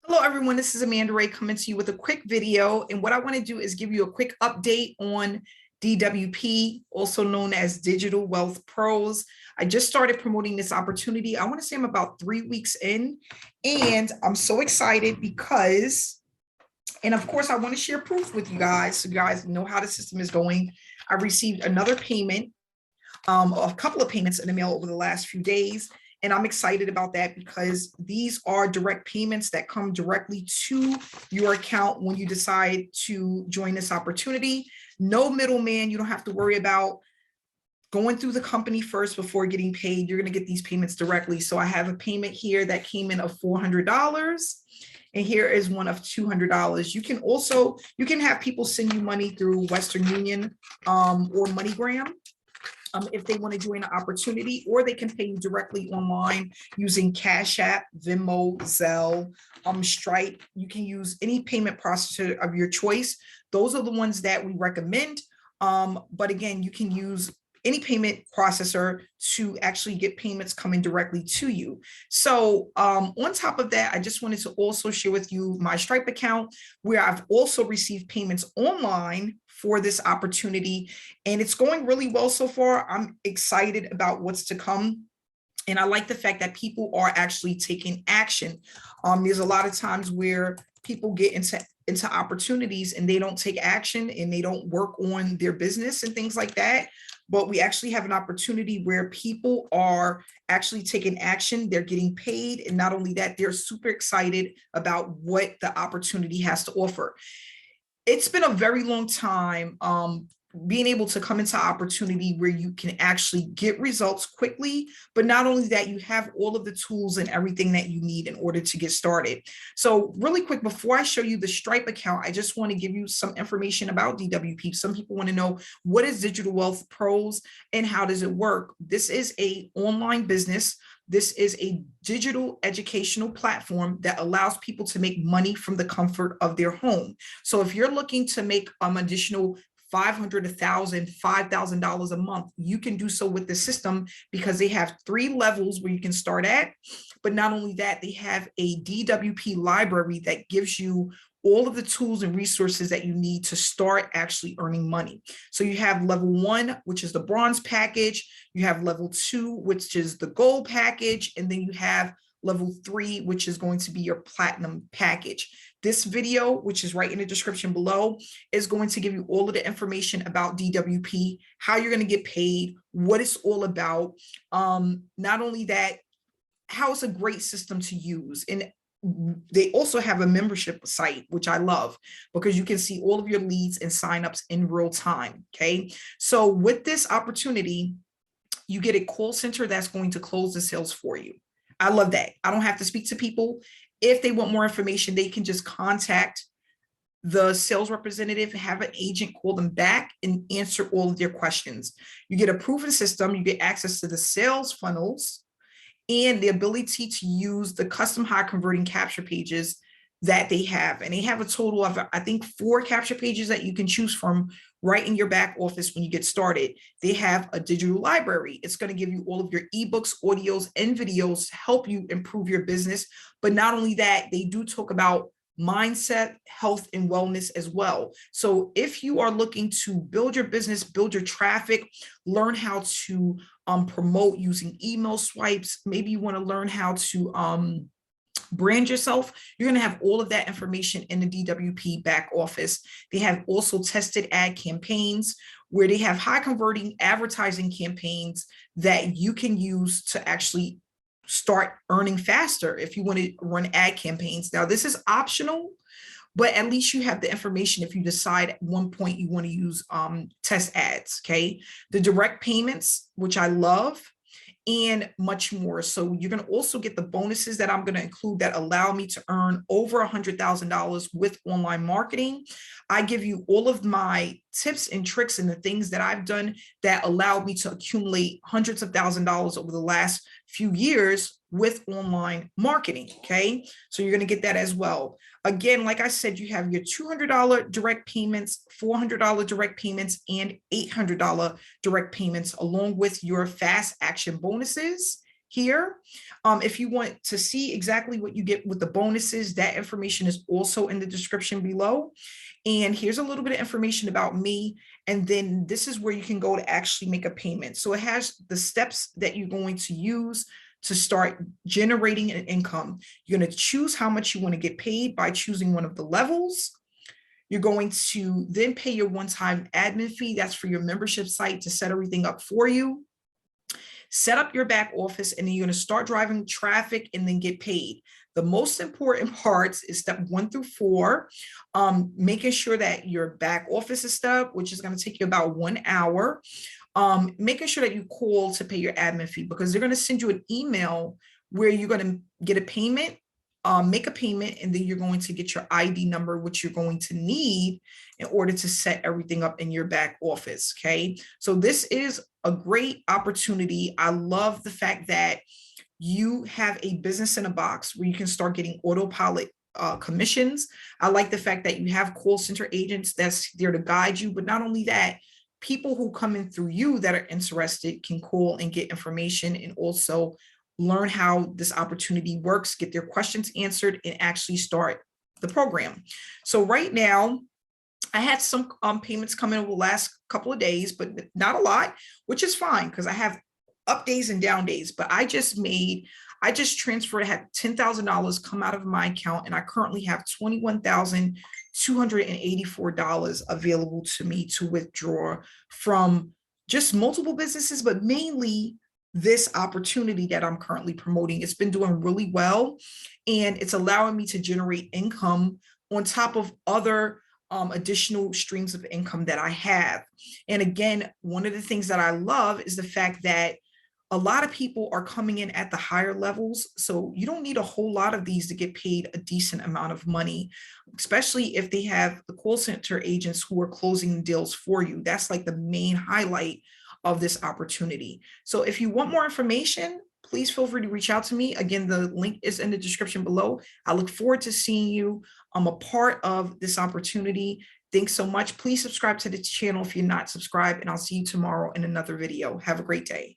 Hello, everyone. This is Amanda Ray coming to you with a quick video. And what I want to do is give you a quick update on DWP, also known as Digital Wealth Pros. I just started promoting this opportunity. I want to say I'm about 3 weeks in, and I'm so excited because, and of course, I want to share proof with you guys so you guys know how the system is going. I received another payment, a couple of payments in the mail over the last few days. And I'm excited about that because these are direct payments that come directly to your account when you decide to join this opportunity. No middleman. You don't have to worry about going through the company first before getting paid. You're going to get these payments directly. So I have a payment here that came in of $400. And here is one of $200. You can have people send you money through Western Union or MoneyGram. If they want to join an opportunity, or they can pay you directly online using Cash App, Venmo, Zelle, Stripe. You can use any payment processor of your choice. Those are the ones that we recommend. But again, you can use any payment processor to actually get payments coming directly to you. So on top of that, I just wanted to also share with you my Stripe account, where I've also received payments online for this opportunity, and it's going really well so far. I'm excited about what's to come. And I like the fact that people are actually taking action. There's a lot of times where people get into opportunities and they don't take action and they don't work on their business and things like that. But we actually have an opportunity where people are actually taking action. They're getting paid. And not only that, they're super excited about what the opportunity has to offer. It's been a very long time being able to come into opportunity where you can actually get results quickly, but not only that, you have all of the tools and everything that you need in order to get started. So really quick, before I show you the Stripe account, I just want to give you some information about DWP. Some people want to know, what is Digital Wealth Pros and how does it work? This is an online business. This is a digital educational platform that allows people to make money from the comfort of their home. So if you're looking to make additional $500, $1,000, $5,000 a month, you can do so with the system because they have 3 levels where you can start at. But not only that, they have a DWP library that gives you all of the tools and resources that you need to start actually earning money. So you have level 1, which is the bronze package. You have level 2, which is the gold package. And then you have level 3, which is going to be your platinum package. This video, which is right in the description below, is going to give you all of the information about DWP, how you're going to get paid, what it's all about. Not only that, how it's a great system to use. And they also have a membership site, which I love because you can see all of your leads and signups in real time. Okay. So with this opportunity, you get a call center that's going to close the sales for you. I love that. I don't have to speak to people. If they want more information, they can just contact the sales representative, have an agent call them back and answer all of their questions. You get a proven system. You get access to the sales funnels and the ability to use the custom high converting capture pages that they have. And they have a total of, I think, 4 capture pages that you can choose from right in your back office when you get started. They have a digital library. It's going to give you all of your ebooks, audios, and videos to help you improve your business. But not only that, they do talk about mindset, health, and wellness as well. So if you are looking to build your business, build your traffic, learn how to promote using email swipes, maybe you want to learn how to brand yourself, you're going to have all of that information in the DWP back office. They have also tested ad campaigns where they have high converting advertising campaigns that you can use to actually start earning faster if you want to run ad campaigns. Now, this is optional, but at least you have the information if you decide at one point you want to use test ads. Okay. The direct payments, which I love, and much more. So you're going to also get the bonuses that I'm going to include that allow me to earn over $100,000 with online marketing. I give you all of my tips and tricks and the things that I've done that allowed me to accumulate hundreds of $1,000s over the last few years with online marketing. Okay. So you're going to get that as well. Again, like I said, you have your $200 direct payments, $400 direct payments, and $800 direct payments, along with your fast action bonuses. here. If you want to see exactly what you get with the bonuses, that information is also in the description below. And here's a little bit of information about me. And then this is where you can go to actually make a payment. So it has the steps that you're going to use to start generating an income. You're going to choose how much you want to get paid by choosing one of the levels. You're going to then pay your one-time admin fee. That's for your membership site to set everything up for you. Set up your back office, and then you're going to start driving traffic and then get paid. The most important parts is step 1 through 4, making sure that your back office is set up, which is going to take you about 1 hour. Making sure that you call to pay your admin fee, because they're going to send you an email where you're going to get a payment, make a payment, and then you're going to get your ID number, which you're going to need in order to set everything up in your back office. Okay, so this is a great opportunity. I love the fact that you have a business in a box where you can start getting autopilot commissions. I like the fact that you have call center agents that's there to guide you, but not only that, people who come in through you that are interested can call and get information, and also learn how this opportunity works, get their questions answered, and actually start the program. So right now, I had some payments come in over the last couple of days, but not a lot, which is fine because I have up days and down days. But I just transferred, I had $10,000 come out of my account, and I currently have $21,284 available to me to withdraw from just multiple businesses, but mainly this opportunity that I'm currently promoting. It's been doing really well, and it's allowing me to generate income on top of other additional streams of income that I have. And again, one of the things that I love is the fact that a lot of people are coming in at the higher levels. So you don't need a whole lot of these to get paid a decent amount of money, especially if they have the call center agents who are closing deals for you. That's like the main highlight of this opportunity. So if you want more information, please feel free to reach out to me. Again, the link is in the description below. I look forward to seeing you. I'm a part of this opportunity. Thanks so much. Please subscribe to the channel if you're not subscribed, and I'll see you tomorrow in another video. Have a great day.